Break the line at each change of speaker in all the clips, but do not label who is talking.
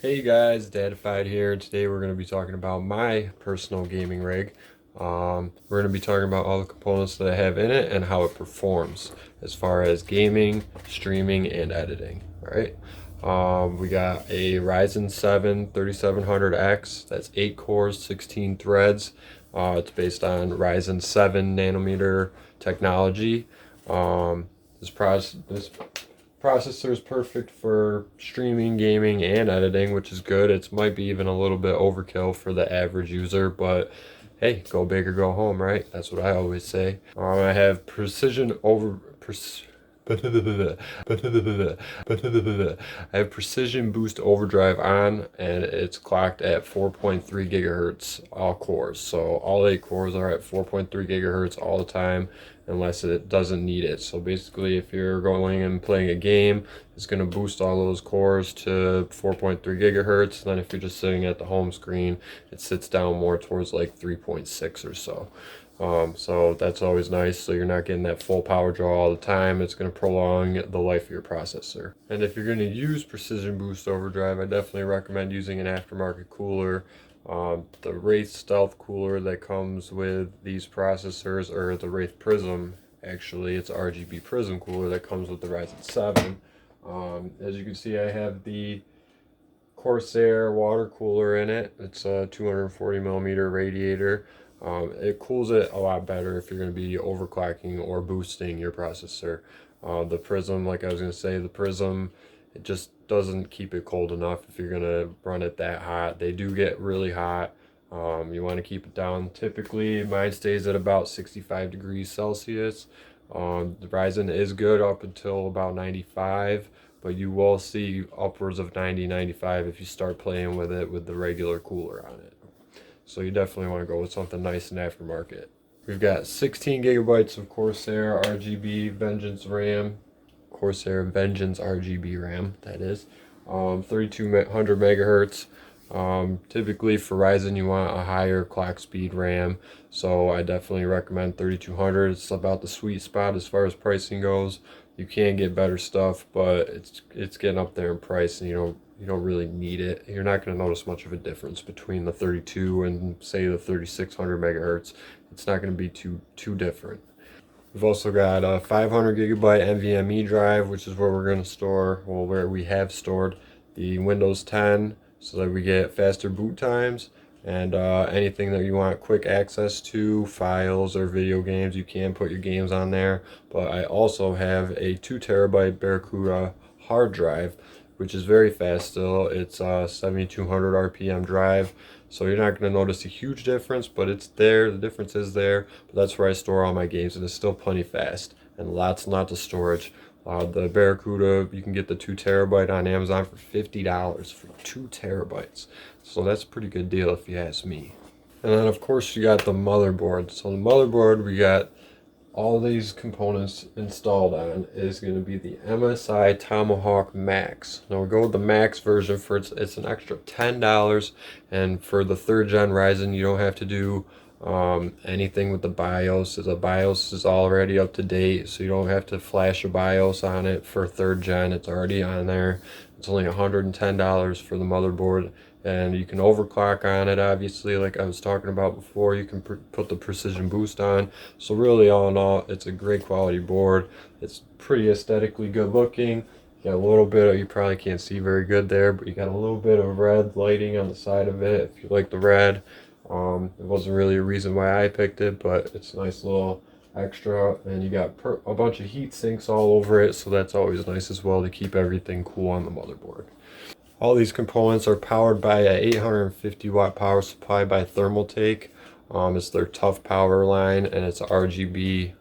Hey guys, Dadified here. Today we're going to be talking about my personal gaming rig. We're going to be talking about all the components that I have in it and how it performs as far as gaming, streaming, and editing. All right. We got a Ryzen 7 3700X. That's 8 cores, 16 threads. It's based on Ryzen 7 nanometer technology. This processor is perfect for streaming, gaming, and editing, which is good. It might be even a little bit overkill for the average user, but hey, go big or go home, right? That's what I always say. I have I have precision boost overdrive on, and it's clocked at 4.3 gigahertz all cores. So all 8 cores are at 4.3 gigahertz all the time, unless it doesn't need it. So basically, if you're going and playing a game, it's going to boost all those cores to 4.3 gigahertz. And then if you're just sitting at the home screen, it sits down more towards like 3.6 or so. So that's always nice. So you're not getting that full power draw all the time. It's going to prolong the life of your processor. And if you're going to use Precision Boost Overdrive, I definitely recommend using an aftermarket cooler. The Wraith Stealth cooler that comes with these processors, or the Wraith Prism, actually, it's RGB Prism cooler that comes with the Ryzen 7. As you can see, I have the Corsair water cooler in it. It's a 240 millimeter radiator. It cools it a lot better if you're going to be overclocking or boosting your processor. The Prism, like I was going to say, the Prism, it just doesn't keep it cold enough if you're going to run it that hot. They do get really hot. You want to keep it down. Typically, mine stays at about 65 degrees Celsius. The Ryzen is good up until about 95, but you will see upwards of 90, 95 if you start playing with it with the regular cooler on it. So you definitely want to go with something nice and aftermarket. We've got 16 gigabytes of Corsair RGB Vengeance RAM. Corsair Vengeance RGB RAM, that is. 3200 megahertz. Typically for Ryzen you want a higher clock speed RAM, so I definitely recommend 3200. It's about the sweet spot as far as pricing goes. You can get better stuff, but it's getting up there in price, and you don't really need it. You're not going to notice much of a difference between the 32 and say the 3600 megahertz. It's not going to be too different. We've also got a 500 gigabyte NVMe drive, which is where we're going to store, well, where we have stored the Windows 10, so that we get faster boot times, and anything that you want quick access to, files or video games, you can put your games on there. But I also have a 2 terabyte Barracuda hard drive, which is very fast still. It's a 7200 RPM drive. So you're not going to notice a huge difference, but it's there. The difference is there. But that's where I store all my games, and it's still plenty fast and lots of storage. The Barracuda, you can get the 2 terabyte on Amazon for $50 for 2 terabytes. So that's a pretty good deal if you ask me. And then of course you got the motherboard. So the motherboard, we got all these components installed on is going to be the MSI Tomahawk Max. Now we'll go with the Max version for it's an extra $10, and for the 3rd gen Ryzen you don't have to do anything with the BIOS. The BIOS is already up to date, so you don't have to flash a BIOS on it for 3rd gen. It's already on there. It's only $110 for the motherboard, and you can overclock on it, obviously, like I was talking about before. You can put the precision boost on. So really, all in all, it's a great quality board. It's pretty aesthetically good looking. You got a little bit of, you probably can't see very good there, but you got a little bit of red lighting on the side of it if you like the red. It wasn't really a reason why I picked it, but it's a nice little extra, and you got a bunch of heat sinks all over it, so that's always nice as well to keep everything cool on the motherboard. All these components are powered by a 850 watt power supply by Thermaltake. It's their tough power line, and it's a RGB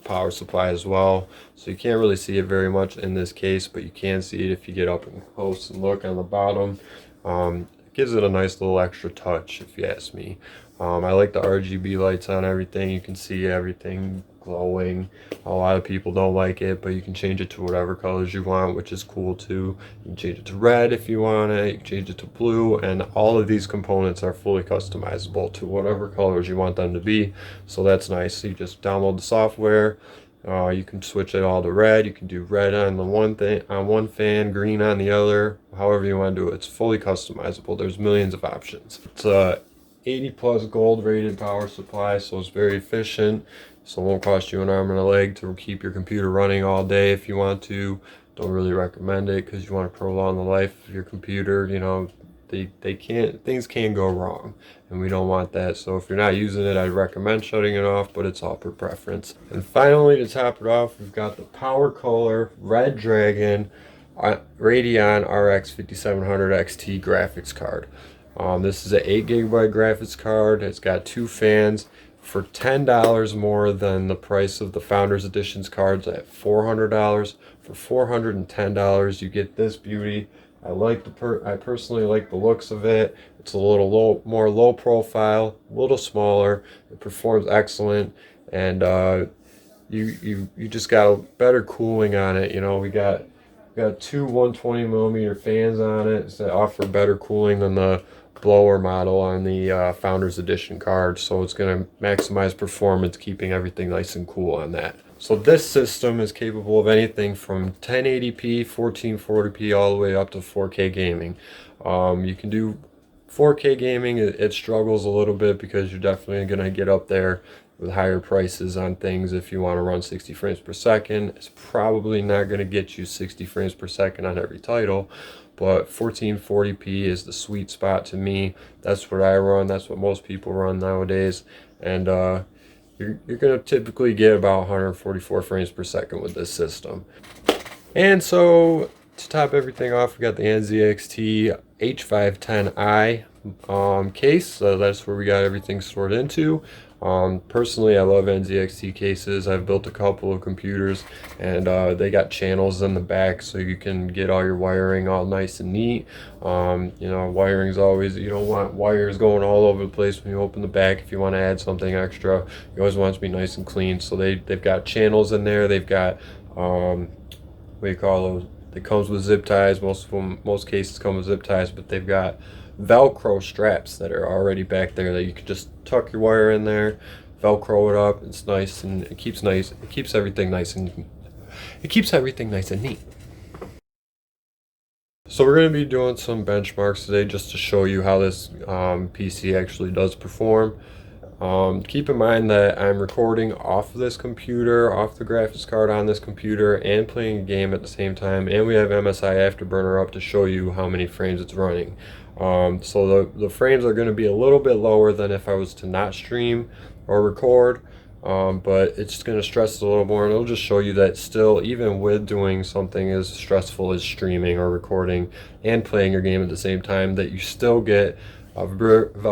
power supply as well. So you can't really see it very much in this case, but you can see it if you get up and close and look on the bottom. It gives it a nice little extra touch, if you ask me. I like the RGB lights on everything. You can see everything glowing. A lot of people don't like it, but you can change it to whatever colors you want, which is cool too. You can change it to red if you want it. You can change it to blue, and all of these components are fully customizable to whatever colors you want them to be. So that's nice. So you just download the software, You can switch it all to red. You can do red on the one thing on one fan, green on the other, however you want to do it. It's fully customizable. There's millions of options. It's a 80 plus gold rated power supply, so it's very efficient. So it won't cost you an arm and a leg to keep your computer running all day if you want to. Don't really recommend it because you want to prolong the life of your computer. You know, they can't, things can go wrong, and we don't want that. So if you're not using it, I'd recommend shutting it off, but it's all per preference. And finally, to top it off, we've got the PowerColor Red Dragon Radeon RX 5700 XT graphics card. This is an 8 gigabyte graphics card. It's got 2 fans for $10 more than the price of the Founders Editions cards at $400. For $410, you get this beauty. I personally like the looks of it. It's a little more low profile, a little smaller. It performs excellent, and you just got better cooling on it. You know, we got 2 120 millimeter fans on it that offer better cooling than the blower model on the Founders Edition card. So it's going to maximize performance, keeping everything nice and cool on that. So this system is capable of anything from 1080p, 1440p, all the way up to 4K gaming. You can do 4K gaming. It struggles a little bit because you're definitely going to get up there with higher prices on things. If you want to run 60 frames per second, it's probably not going to get you 60 frames per second on every title, but 1440p is the sweet spot to me. That's what I run. That's what most people run nowadays, and you're going to typically get about 144 frames per second with this system. And so to top everything off, we got the NZXT H510i case. So that's where we got everything stored into. Personally, I love NZXT cases. I've built a couple of computers, and they got channels in the back, so you can get all your wiring all nice and neat. You know, wiring's always, you don't want wires going all over the place when you open the back. If you want to add something extra, you always want it to be nice and clean. So they've got channels in there. They've got what do you call those? It comes with zip ties. Most cases come with zip ties, but they've got Velcro straps that are already back there that you can just tuck your wire in there, Velcro it up. It's nice, and it keeps everything nice and neat. So we're going to be doing some benchmarks today just to show you how this PC actually does perform. Keep in mind that I'm recording off of this computer, off the graphics card on this computer, and playing a game at the same time, and we have MSI Afterburner up to show you how many frames it's running. So the frames are going to be a little bit lower than if I was to not stream or record, but it's going to stress it a little more, and it'll just show you that still, even with doing something as stressful as streaming or recording and playing your game at the same time, that you still get a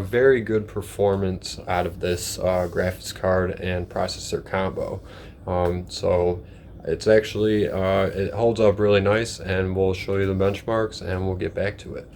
very good performance out of this graphics card and processor combo. So it's actually it holds up really nice, and we'll show you the benchmarks and we'll get back to it.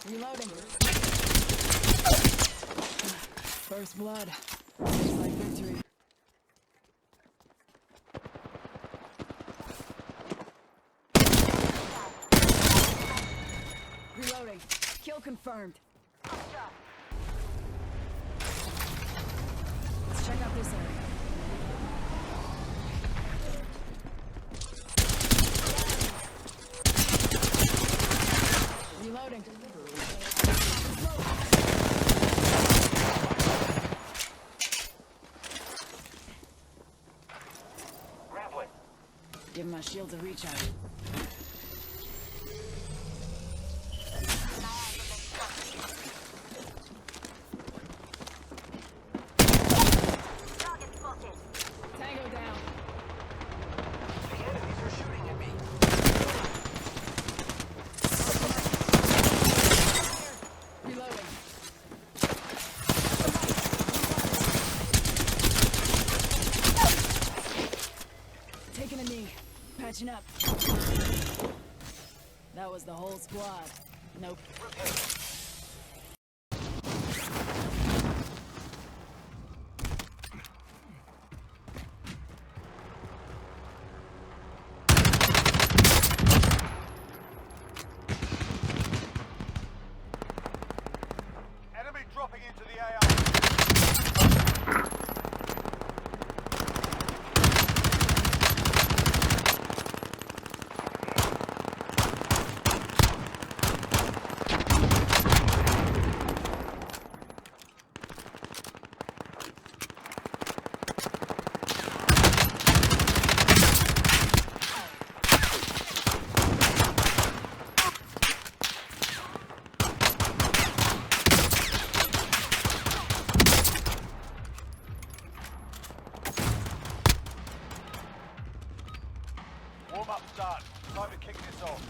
Reloading. First blood. Looks like victory. Reloading. Kill confirmed. Let's check out this area. Reloading. Give my shields a recharge. Tango down.
The enemies are shooting at me.
Reloading. was the whole squad. Nope.
Enemy dropping into the AR. Warm-up's done. Time to kick this off.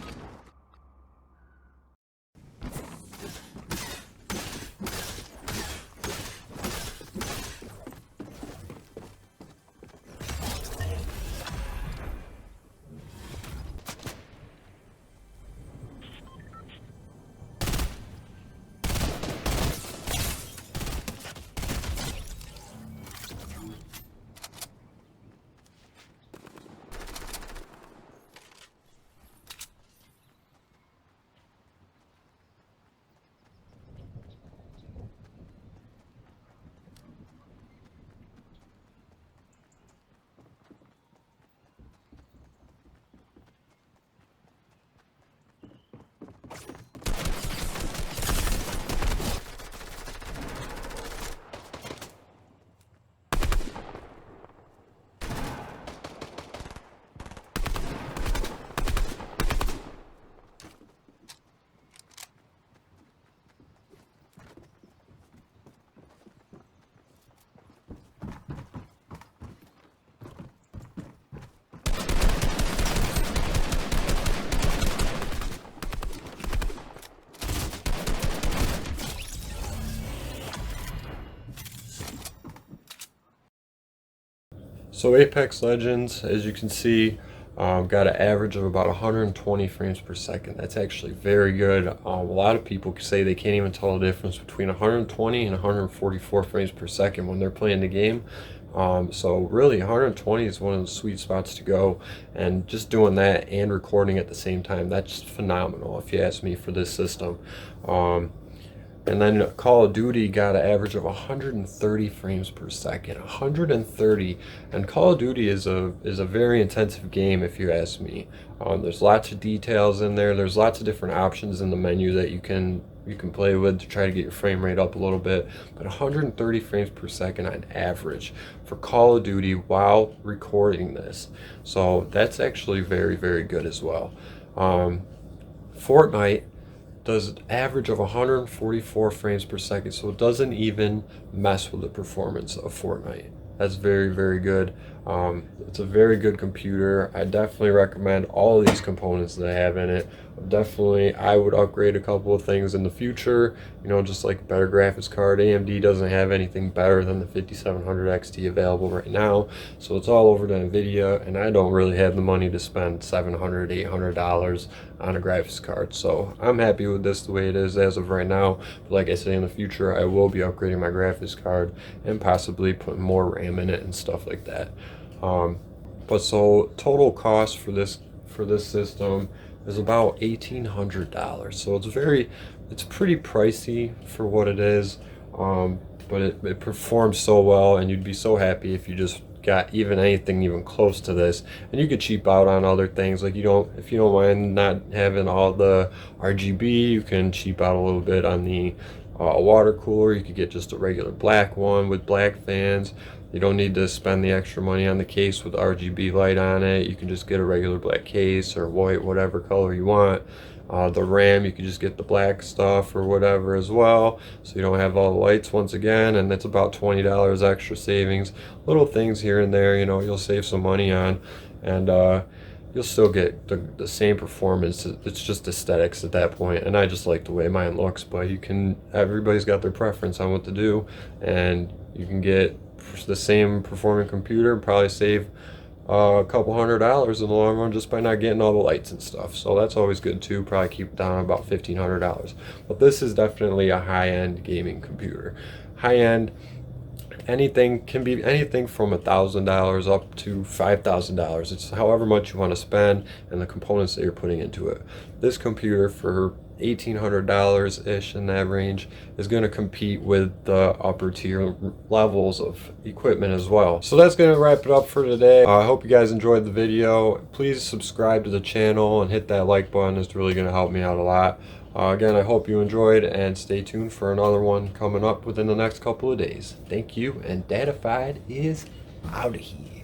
So Apex Legends, as you can see, got an average of about 120 frames per second. That's actually very good. A lot of people say they can't even tell the difference between 120 and 144 frames per second when they're playing the game. So really 120 is one of the sweet spots to go, and just doing that and recording at the same time, that's phenomenal if you ask me for this system. And then Call of Duty got an average of 130 frames per second. 130, and Call of Duty is a very intensive game if you ask me. There's lots of details in there. There's lots of different options in the menu that you can play with to try to get your frame rate up a little bit. But 130 frames per second on average for Call of Duty while recording this. So that's actually very, very good as well. Fortnite does an average of 144 frames per second, so it doesn't even mess with the performance of Fortnite. That's very, very good. It's a very good computer. I definitely recommend all of these components that I have in it. I would upgrade a couple of things in the future, you know, just like a better graphics card. AMD doesn't have anything better than the 5700 XT available right now, so it's all over to NVIDIA, and I don't really have the money to spend $700, $800 on a graphics card. So I'm happy with this the way it is as of right now. But like I say, in the future, I will be upgrading my graphics card and possibly putting more RAM in it and stuff like that. But so total cost for this system is about $1,800. So it's pretty pricey for what it is. But it performs so well, and you'd be so happy if you just got even anything even close to this. And you could cheap out on other things, like if you don't mind not having all the RGB, you can cheap out a little bit on the water cooler. You could get just a regular black one with black fans. You don't need to spend the extra money on the case with RGB light on it. You can just get a regular black case or white, whatever color you want. The RAM, you can just get the black stuff or whatever as well, so you don't have all the lights once again, and that's about $20 extra savings. Little things here and there, you know, you'll save some money on, and you'll still get the same performance. It's just aesthetics at that point, and I just like the way mine looks. But everybody's got their preference on what to do, and you can get the same performing computer and probably save a couple $100 in the long run just by not getting all the lights and stuff. So that's always good too. Probably keep it down about $1,500. But this is definitely a high-end gaming computer. High-end, anything can be anything from $1,000 up to $5,000. It's however much you want to spend and the components that you're putting into it. This computer for $1,800 ish in that range is going to compete with the upper tier levels of equipment as well. So that's going to wrap it up for today. I hope you guys enjoyed the video. Please subscribe to the channel and hit that like button. It's really going to help me out a lot. Again, I hope you enjoyed, and stay tuned for another one coming up within the next couple of days. Thank you, and Datafied is out of here.